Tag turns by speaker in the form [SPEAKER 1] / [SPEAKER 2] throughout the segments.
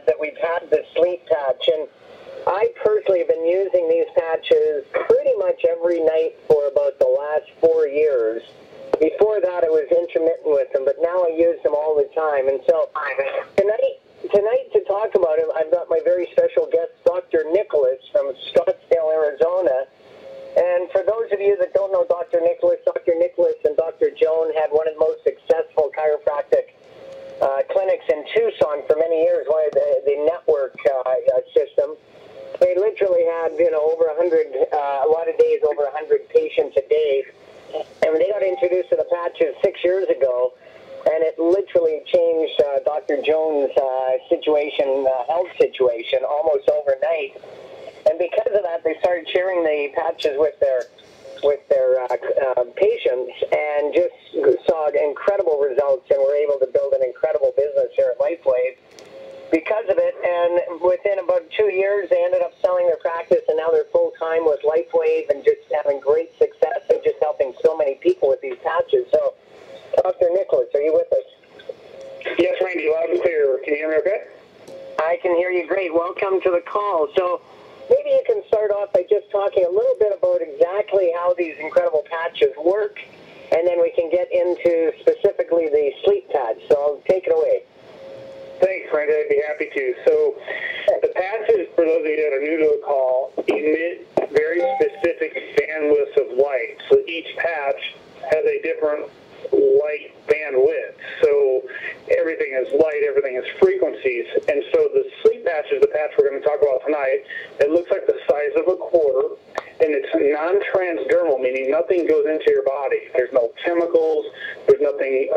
[SPEAKER 1] that we've had the sleep patch, and I personally have been using these patches pretty much every night for about the last 4 years. Before that, I was intermittent with them, but now I use them all the time. And so tonight to talk about it, I've got my very special guest, Dr. Nicholas from Scottsdale, Arizona. And for those of you that don't know Dr. Nicholas and Dr. Joan had one of the most successful chiropractic clinics in Tucson for many years, one of the network system. They literally had, over 100, a lot of days, over 100 patients a day. And they got introduced to the patches 6 years ago, and it literally changed Dr. Jones' health situation, almost overnight. And because of that, they started sharing the patches with their patients, and just saw incredible results, and were able to build an incredible business here at Lifewave because of it. And within about 2 years, they ended up selling their practice, and now they're full-time with Lifewave and just having great success and just helping so many people with these patches. So, Dr. Nicholas, are you with us?
[SPEAKER 2] Yes, Randy, loud and clear. Can you hear me okay?
[SPEAKER 1] I can hear you great. Welcome to the call. So maybe you can start off by just talking a little bit about exactly how these incredible patches work, and then we can get into specifically the sleep patch. So take it away.
[SPEAKER 2] Thanks, Randy. I'd be happy to. So the patches, for those of you that are new to the call, emit very specific bandwidths of light. So each patch has a different light bandwidth. So everything is light, everything is frequencies. And so the sleep patch is the patch we're going to talk about tonight. It looks like the size of a quarter, and it's non-transdermal, meaning nothing goes into your body. There's no chemicals, there's nothing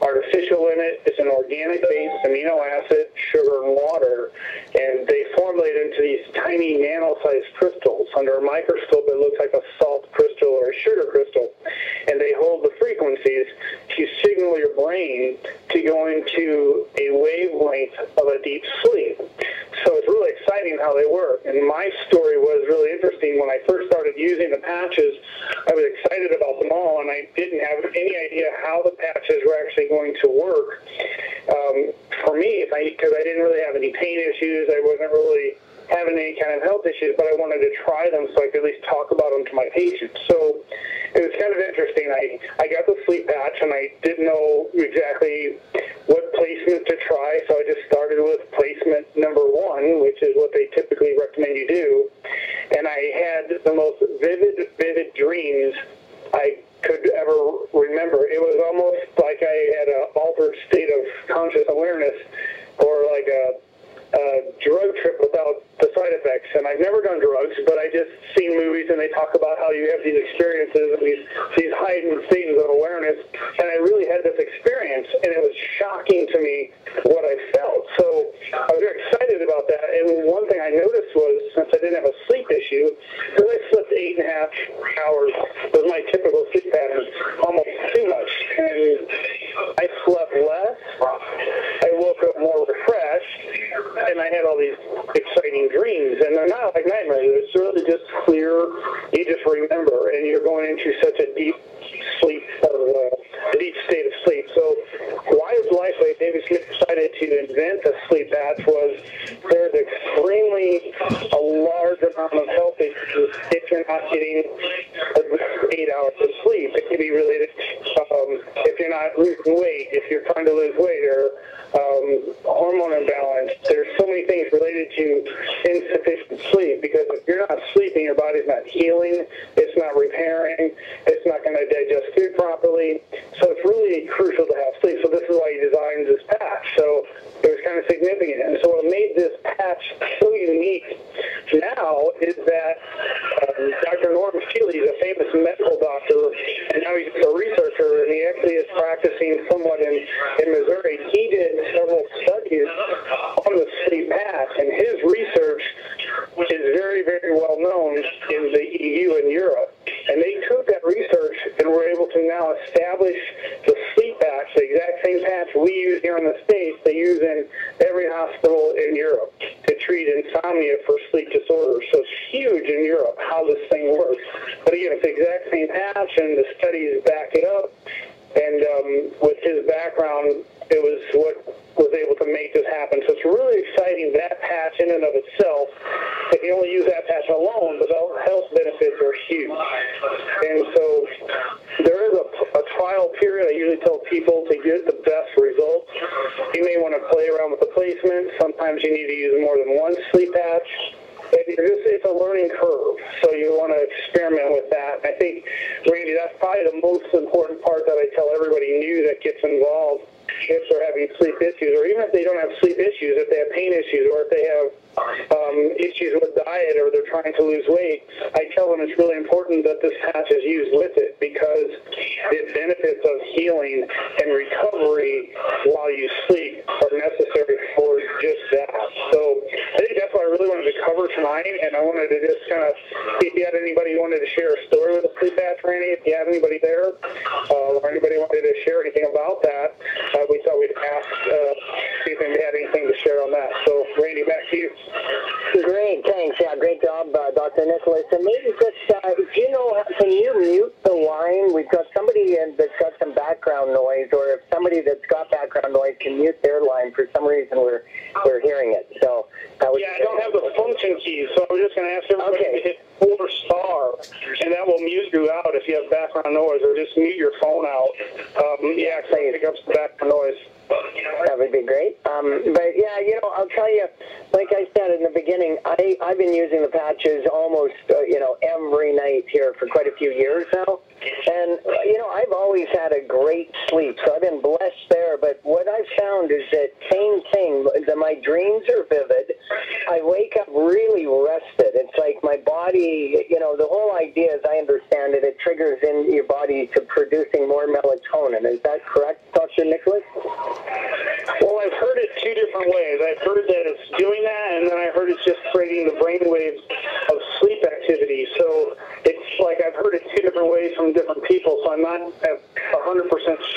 [SPEAKER 2] artificial in it. It's an organic-based amino acid, sugar, and water, and they formulate into these tiny nano-sized crystals. Under a microscope, it looks like a salt crystal or a sugar crystal, and they hold the frequencies to signal your brain to go into a wavelength of a deep sleep. So it's really exciting how they work. And my story was really interesting. When I first started using the patches, I was excited about them all, and I didn't have any idea how the patches were actually going to work. For me, because I didn't really have any pain issues, I wasn't really having any kind of health issues, but I wanted to try them so I could at least talk about them to my patients. So it was kind of interesting. I got the sleep patch, and I didn't know exactly what placement to try, so I just started with placement number 1, which is what they typically recommend you do. And I had the most vivid dreams I could ever remember. It was almost like I had an altered state of conscious awareness, or like a drug trip without the side effects. And I've never done drugs, but I just seen movies, and they talk about how you have these experiences and these heightened states of awareness. And I really had this experience, and it was shocking to me what I felt. So I was very excited about that. And one thing I noticed was, since I didn't have a sleep issue, because I slept 8.5 hours was my typical sleep pattern, almost too much. And I slept less. I woke up more refreshed, and I had all these exciting dreams, and they're not like nightmares. It's really just clear. You just remember, and you're going into such a deep sleep, a deep state of sleep. So why is Lifewave David Smith decided to invent the sleep patch was there's extremely a large amount of health issues if you're not getting at least 8 hours of sleep. It can be related if you're not losing weight, if you're trying to lose weight, or hormone imbalance. There's so many things related to insufficient sleep, because if you're not sleeping, your body's not healing, it's not repairing, it's not going to digest food properly. So it's really crucial to have sleep. So this is why he designed this patch. So it was kind of significant. And so what made this patch so unique now is that Dr. Norm Feely is a famous medical doctor, and now he's a researcher, and he actually is practicing somewhat in Missouri. He did several studies on the sleep patch, and his research is very, very well known in the EU and Europe. And they took that research and were able to now establish the sleep patch, the exact same patch we use here in the States, they use in every hospital in Europe to treat insomnia for sleep disorders. So it's huge in Europe how this thing works. But again, it's the exact same patch, and the studies back it up. And with his background, it was what was able to make this happen. So it's really play around with the placement. Sometimes you need to use more than one sleep patch. It's a learning curve, so you want to experiment with that. I think, Randy, that's probably the most important part that I tell everybody new that gets involved if they're having sleep issues, or even if they don't have sleep issues, if they have pain issues, or if they have issues with diet, or they're trying to lose weight. I tell them it's really important that this patch is used with it, because the benefits of healing and recovery while you sleep are necessary for just that. So I think that's what I really wanted to cover tonight, and I wanted to just kind of see if you had anybody who wanted to share a story with a sleep patch, Randy, if you have anybody there, or anybody wanted to share anything about that, we thought we'd ask, see if they had anything to share on that. So, Randy, back to you.
[SPEAKER 1] Great, thanks. Yeah, great job, Dr. Nicholas. And maybe just, can you mute the line? We've got somebody that's got some background noise, or if somebody that's got background noise can mute their line, for some reason we're hearing it. So
[SPEAKER 2] I don't have the function keys, so I'm just going to ask everybody to hit 4*, and that will mute you out if you have background noise, or just mute your phone out. Pick up some background noise.
[SPEAKER 1] That would be great. But yeah, I'll tell you, like I said in the beginning, I've been using the patches almost, every night here for quite a few years now. And, I've always had a great sleep, so I've been blessed there. But what I've found is that same thing, that my dreams are vivid. I wake up really rested. It's like my body, the whole idea, as I understand it, it triggers in your body to producing more melatonin. Is that correct, Dr. Nicholas?
[SPEAKER 2] Well, I've heard it two different ways. I've heard that it's doing that, and then I heard it's just creating the brain waves of sleep activity. So it's like I've heard it two different ways from different people, so I'm not 100%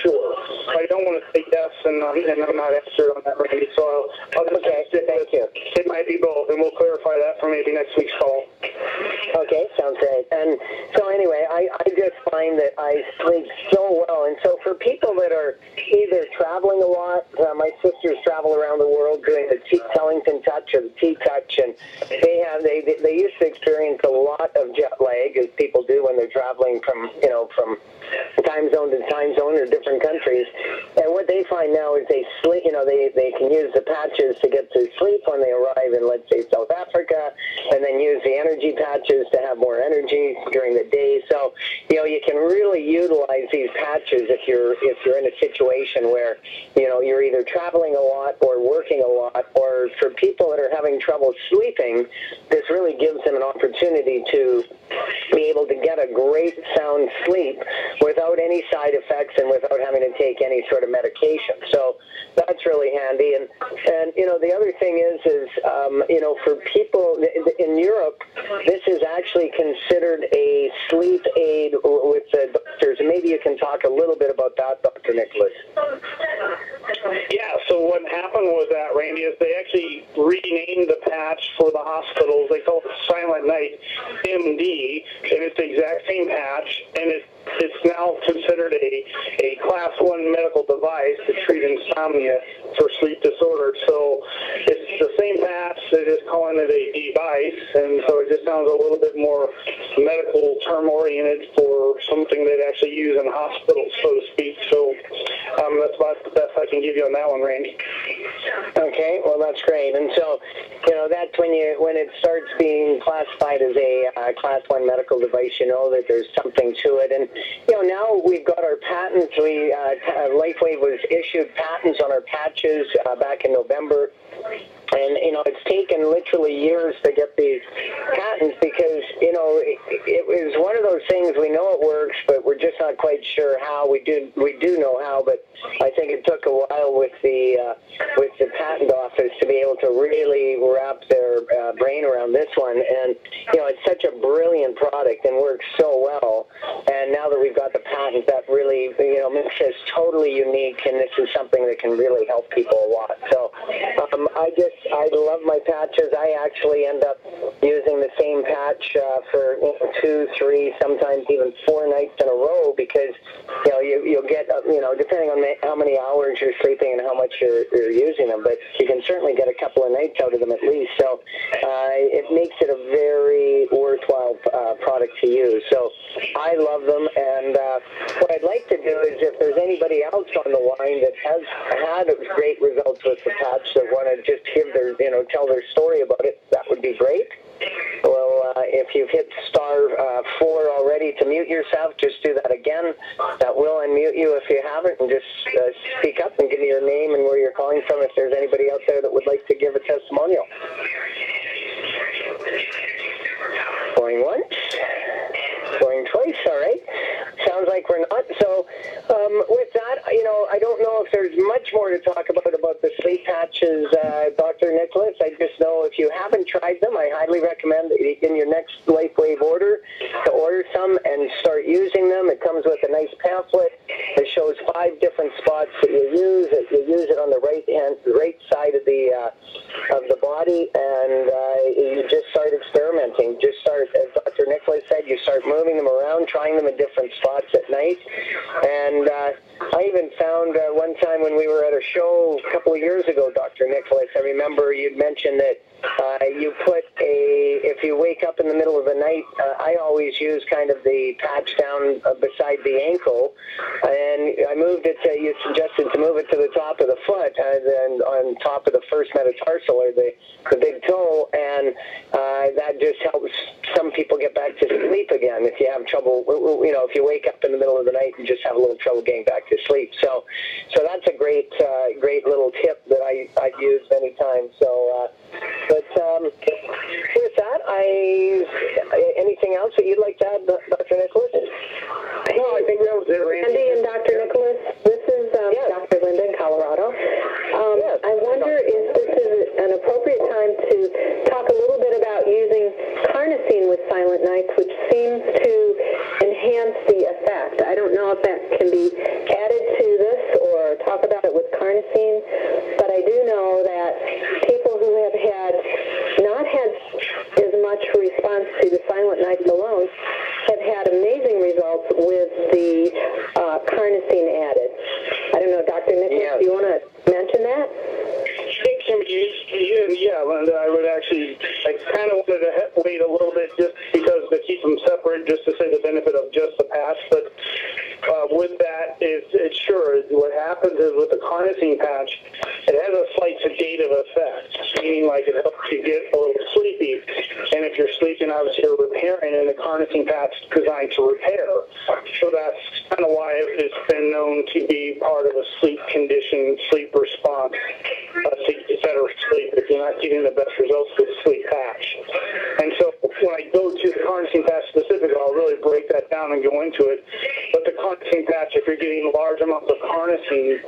[SPEAKER 2] sure. I don't want to say yes, and I'm not expert on that, Randy, so I'll just stick with you. It might be both, and we'll clarify that for maybe next week's call.
[SPEAKER 1] Okay, sounds great. And so anyway, I just find that I sleep so well. And so for people that are either traveling a lot, my sisters travel around the world doing the Tellington touch or the T-touch, and they used to experience a lot of jet lag, as people do when they're traveling from time zone to time zone or different countries. And what they find now is they sleep, they can use the patches to get to sleep when they arrive in, let's say, South Africa, and then use the energy patches to have more energy during the day. So, you can really utilize these patches if you're in a situation where, you're either traveling a lot or working a lot, or for people that are having trouble sleeping, this really gives them an opportunity to be able to get a great sound sleep without any side effects and without having to take any sort of medication. So that's really handy. And the other thing is for people in Europe, this is actually considered a sleep aid with the doctors. And maybe you can talk a little bit about that, Dr. Nicholas.
[SPEAKER 2] Yeah, so what happened was that, Randy, is they actually renamed the patch for the hospitals. They call it Silent Night MD, and it's the exact same patch, and it's now considered a Class 1 medical device to treat insomnia for sleep disorders. So it's the same patch, they're just calling it a device, and so it just sounds a little bit more medical term-oriented for something they'd actually use in hospitals, so to speak. So that's about the best I can give you on that one, Randy.
[SPEAKER 1] Okay, well, that's great. And so, that's when it starts being classified as a Class 1 medical device, that there's something to it. And, now we've got our patents. Lifewave was issued patents on our patches back in November. And, it's taken literally years to get these patents because, it was one of those things, we know it works, but we're just not quite sure how. We do know how, but I think it took a while with the patent office to be able to really wrap their brain around this one. And, it's such a brilliant product and works so well. And now that we've got the patent, that really, makes us totally unique, and this is something that can really help people a lot. So I love my patches. I actually end up using the same patch for 2, 3, sometimes even 4 nights in a row because, you'll get, depending on how many hours you're sleeping and how much you're using them, but you can certainly get a couple of nights out of them, at least. So it makes it a very worthwhile product to use. So I love them, and what I'd like to do is if there's anybody else on the line that has had great results with the patch that want to just give their, tell their story about it, that would be great. Well, if you've hit star 4 already to mute yourself, just do that again. That will unmute you if you haven't, and just speak up and give me your name and where you're calling from if there's anybody out there that would like to give a testimonial. Going once. Going twice, all right. Sounds like we're not. So with that, I don't know if there's much more to talk about the sleep patches, Dr. Nicholas. I just know if you haven't tried them, I highly recommend that in your next Lifewave order to order some and start using them. It comes with a nice pamphlet that shows 5 different spots that you use. You use it on the right side of the body, and you just start experimenting. Just start, as Dr. Nicholas said, you start moving them around, trying them in different spots at night. And I even found one time when we were at a show a couple of years ago, Dr. Nicholas, I remember you'd mentioned that you put if you wake up in the middle of the night, I always use kind of the patch down beside the ankle, and I moved it to, you suggested to move it to the top of the foot, and on top of the first metatarsal, or the big toe, and that just helps some people get back to sleep again if you have trouble, if you wake up in the middle of the night and just have a little trouble getting back to sleep. So that's a great little tip that I've used many times. So, but with that, anything else that you'd like to add, Dr. Nicholas?
[SPEAKER 2] No, I think that was it,
[SPEAKER 3] Randy and Dr. Nicholas, this is Dr. Linda in Colorado. I wonder if this is an appropriate time to talk a little bit about using carnosine with Silent Nights, which seems to enhance the effect. I don't know if that can be added to this or talk about it with carnosine, but I do know that people who have not had as much response to the Silent Nights alone have had amazing results with the carnosine added. I don't know, Dr. Nicholas, do you want to mention that?
[SPEAKER 2] Yeah, Linda, I kind of wanted to wait a little bit just because to keep them separate, just to say the benefit of just the patch, but with that, it's sure, what happens is with the carnosine patch, it has a slight sedative effect, meaning like it helps you get a little sleepy, and if you're sleeping, obviously you're repairing, and the carnosine patch is designed to repair. So that's kind of why it's been known to be part of a sleep condition, sleep response, to get better sleep if you're not getting the best results with sleep patch. And so when I go to the carnosine patch specifically, I'll really break that down and go into it. But the carnosine patch, if you're getting large amounts of carnosine,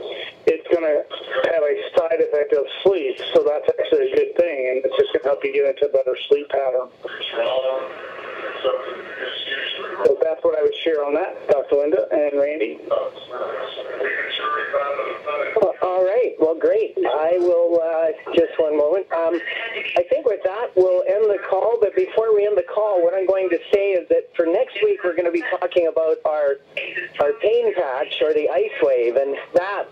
[SPEAKER 2] it's going to have a side effect of sleep. So that's actually a good thing, and it's just going to help you get into a better sleep pattern. So that's what I would share on that, Dr. Linda and Randy.
[SPEAKER 1] All right. Well, great. I will, just one moment. I think with that, we'll end the call. But before we end the call, what I'm going to say is that for next week, we're going to be talking about our pain patch, or the Lifewave, and that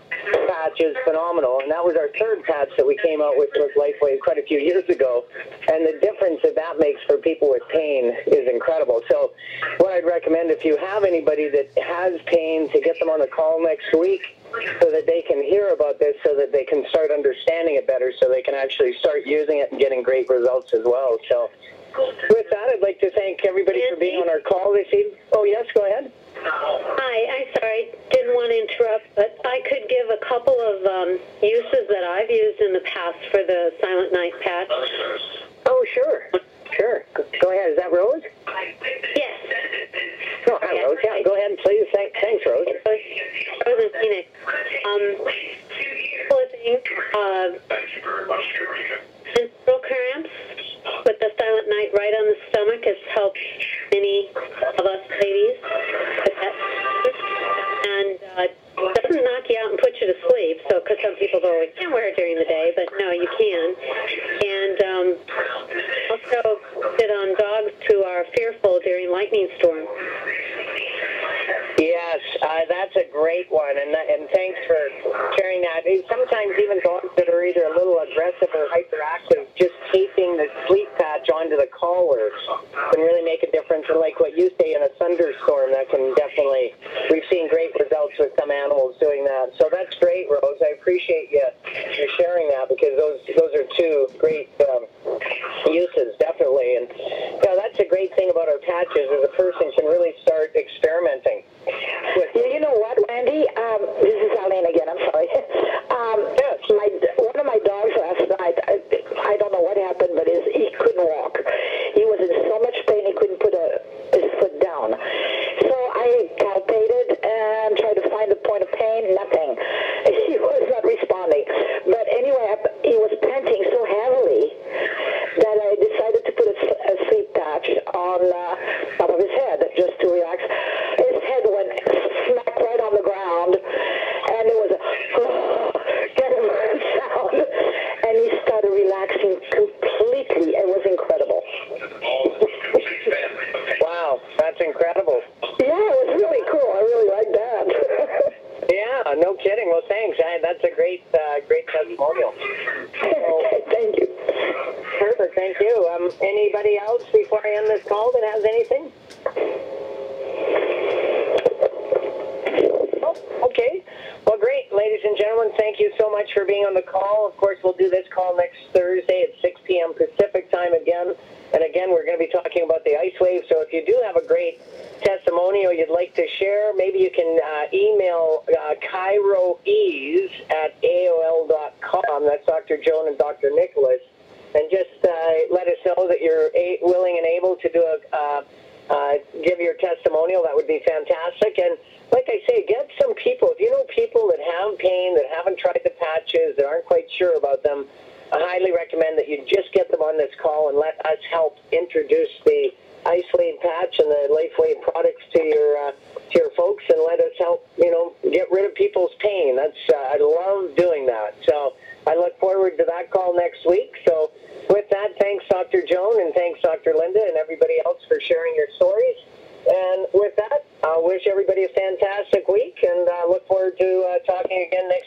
[SPEAKER 1] patch is phenomenal. And that was our 3rd patch that we came out with Lifewave quite a few years ago. And the difference that makes for people with pain is incredible. So what I'd recommend, if you have anybody that has pain, to get them on the call next week so that they can hear about this, so that they can start understanding it better, so they can actually start using it and getting great results as well. So with that, I'd like to thank everybody for being on our call this evening. Oh, yes, go ahead.
[SPEAKER 4] Hi, I'm sorry, didn't want to interrupt, but I could give a couple of uses that I've used in the past for the Silent Night patch.
[SPEAKER 1] Oh, sure. Sure. Go ahead. Is that Rose?
[SPEAKER 4] Yes.
[SPEAKER 1] Oh, hi, Rose. Yeah, go ahead, please. Thanks, Rose.
[SPEAKER 4] Rose in Phoenix. Couple of things. Menstrual cramps with the Silent Night right on the stomach has helped many of us ladies. And doesn't knock you out and put you to sleep. So, because some people go, we can't wear it during the day, but no, you can. And also sit on dogs who are fearful during lightning storms.
[SPEAKER 1] Yes, that's a great one, and thanks for sharing that. Sometimes even dogs that are either a little aggressive or hyperactive, just taping the sleep patch onto the collar can really make a difference. And like what you say, in a thunderstorm, that can definitely, we've seen great results with some animals doing that. So that's great, Rose. I appreciate you sharing that, because those are two great uses, definitely. And that's a great thing about our patches, is a person can really start experimenting.
[SPEAKER 5] You know what, Randy? This is Arlene again. I'm sorry.
[SPEAKER 1] Yes.
[SPEAKER 5] One of my dogs last night, I don't know what happened, but he couldn't walk. He was in so much pain he couldn't put his foot down. So I palpated and tried to find the point of pain. Nothing. He was not responding. But anyway, he was panting so heavily that I decided to put a sleep patch on top of his head just to relax. His head went smack right on the ground, and it was a kind of a sound, and he started relaxing completely. It was incredible.
[SPEAKER 1] Wow, that's incredible.
[SPEAKER 5] Yeah, it was really cool. I really liked that.
[SPEAKER 1] Yeah, no kidding. Well, thanks. That's a great testimonial.
[SPEAKER 5] Okay, thank you.
[SPEAKER 1] Perfect, thank you. Anybody else before I end this call that has anything? Oh, okay. Well, great. Ladies and gentlemen, thank you so much for being on the call. Of course, we'll do this call next Thursday at 6 p.m. Pacific time again. And again, we're going to be talking about the Lifewave. So if you do have a great testimonial you'd like to share, maybe you can email CairoEase at AOL.com. That's Dr. Joan and Dr. Nicholas. And just let us know that you're willing and able to do give your testimonial. That would be fantastic. And like I say, get some people. If you know people that have pain, that haven't tried the patches, that aren't quite sure about them, I highly recommend that you just get them on this call and let us help introduce the Lifewave patch and the Lifewave products to your folks, and let us help get rid of people's pain. That's I love doing that. So I look forward to that call next week. So with that, thanks Dr. Joan, and thanks Dr. Linda, and everybody else for sharing your stories. And with that, I wish everybody a fantastic week, and look forward to talking again next